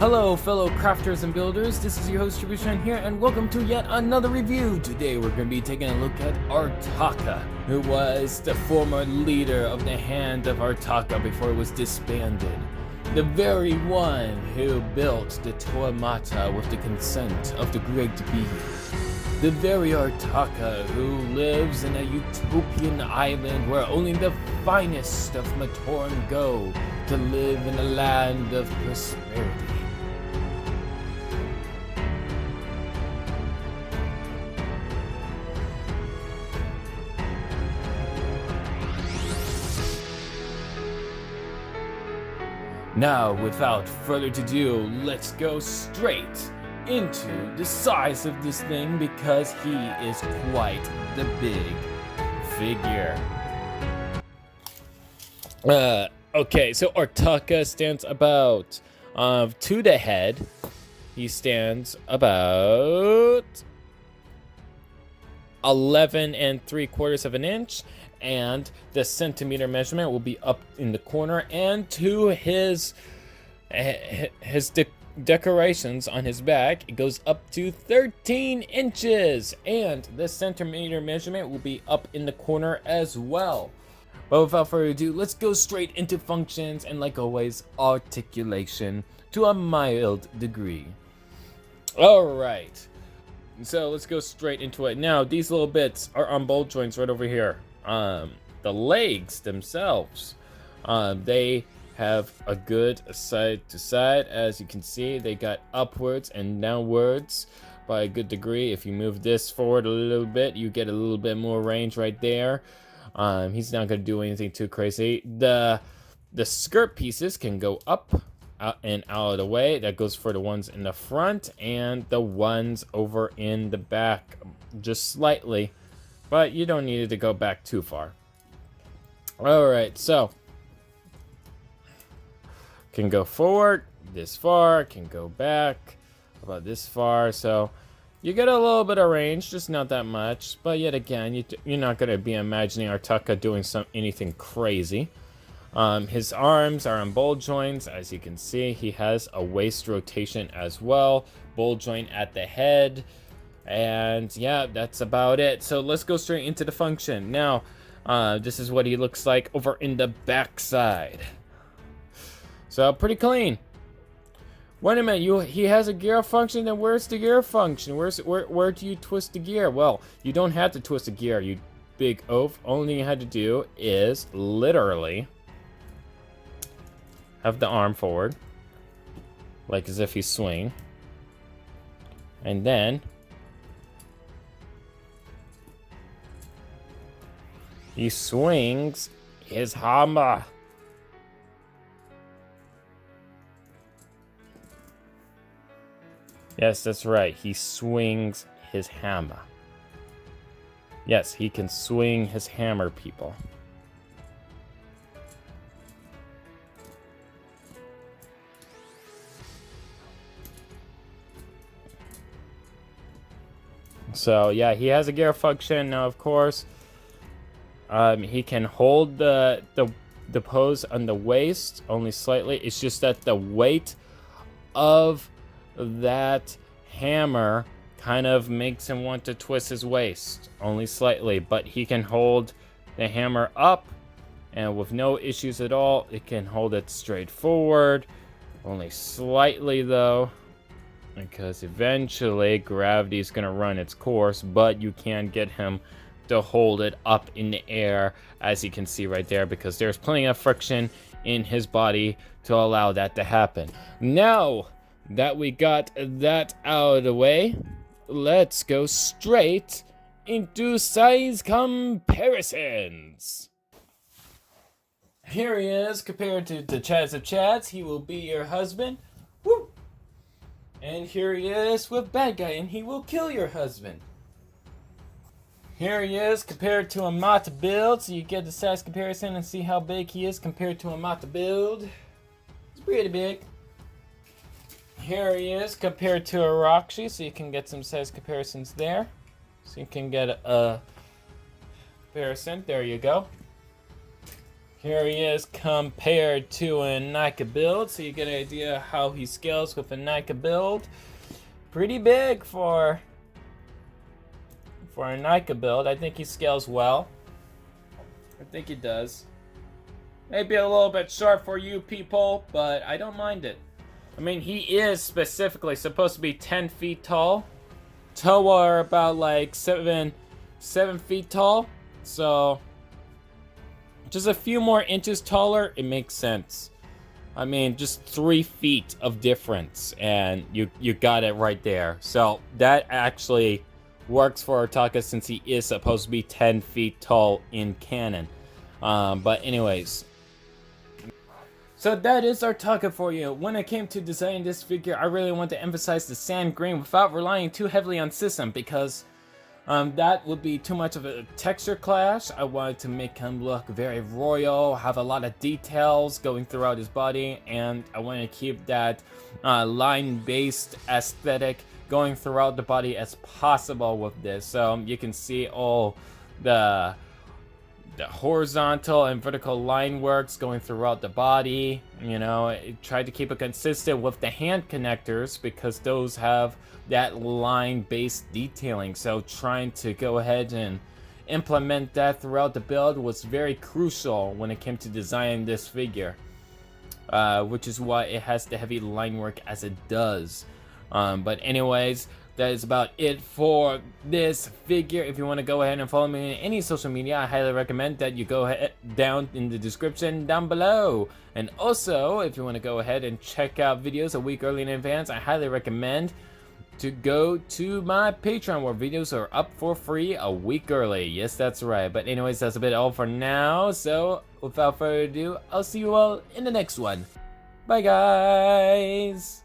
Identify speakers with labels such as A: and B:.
A: Hello fellow crafters and builders, this is your host Tribushan here and welcome to yet another review. Today we're going to be taking a look at Artahka, who was the former leader of the Hand of Artahka before it was disbanded. The very one who built the Toamata with the consent of the Great Bee. The very Artahka who lives in a utopian island where only the finest of Matoran go to live in a land of prosperity. Now, without further ado, let's go straight into the size of this thing because he is quite the big figure. Okay, so Artahka stands about to the head. He stands about 11 3/4 of an inch. And the centimeter measurement will be up in the corner, and to his decorations on his back, it goes up to 13 inches, and the centimeter measurement will be up in the corner as well. But without further ado, let's go straight into functions and, like always, articulation to a mild degree. Alright, so let's go straight into it. Now, these little bits are on bolt joints right over here. The legs themselves, they have a good side to side. As you can see, they got upwards and downwards by a good degree. If you move this forward a little bit, you get a little bit more range right there. He's not going to do anything too crazy. The skirt pieces can go up and out of the way. That goes for the ones in the front and the ones over in the back, just slightly. But you don't need it to go back too far. Alright, so can go forward this far, can go back about this far. So you get a little bit of range, just not that much. But yet again, you're not going to be imagining Artahka doing anything crazy. His arms are on bolt joints. As you can see, he has a waist rotation as well. Bolt joint at the head. And yeah, that's about it. So let's go straight into the function. Now, this is what he looks like over in the backside. So pretty clean. Wait a minute, he has a gear function, then where's the gear function? Where do you twist the gear? Well, you don't have to twist the gear, you big oaf. Only you had to do is literally have the arm forward, like as if he's swinging. And then he swings his hammer. Yes, that's right. He swings his hammer. Yes, he can swing his hammer, people. So, yeah, he has a gear function. Now, of course, he can hold the pose on the waist only slightly. It's just that the weight of that hammer kind of makes him want to twist his waist only slightly. But he can hold the hammer up, and with no issues at all, it can hold it straight forward. Only slightly though, because eventually gravity is going to run its course, but you can get him to hold it up in the air, as you can see right there, because there's plenty of friction in his body to allow that to happen. Now that we got that out of the way, let's go straight into size comparisons. Here he is compared to the Chads of Chads. He will be your husband. Woo! And here he is with Bad Guy, and he will kill your husband. Here he is compared to a Mata build, so you get the size comparison and see how big he is compared to a Mata build. It's pretty big. Here he is compared to a Roxy, so you can get some size comparisons there. So you can get a comparison. There you go. Here he is compared to a Nika build, so you get an idea how he scales with a Nika build. Pretty big for a Nika build. I think he scales well. I think he does. Maybe a little bit short for you people, but I don't mind it. I mean, he is specifically supposed to be 10 feet tall. Toa are about like 7 feet tall. So just a few more inches taller, it makes sense. I mean, just 3 feet of difference, and you got it right there. So that actually works for Artahka since he is supposed to be 10 feet tall in canon. But anyways, so that is Artahka for you. When it came to designing this figure, I really want to emphasize the sand green without relying too heavily on system, because that would be too much of a texture clash. I wanted to make him look very royal, have a lot of details going throughout his body, and I wanted to keep that line-based aesthetic going throughout the body as possible with this. So you can see all the horizontal and vertical line works going throughout the body. You know, it tried to keep it consistent with the hand connectors because those have that line-based detailing. So trying to go ahead and implement that throughout the build was very crucial when it came to designing this figure, which is why it has the heavy line work as it does. But anyways, that is about it for this figure. If you want to go ahead and follow me on any social media, I highly recommend that you go ahead down in the description down below. And also, if you want to go ahead and check out videos a week early in advance, I highly recommend to go to my Patreon, where videos are up for free a week early. Yes, that's right. But anyways, that's a bit all for now. So without further ado, I'll see you all in the next one. Bye, guys.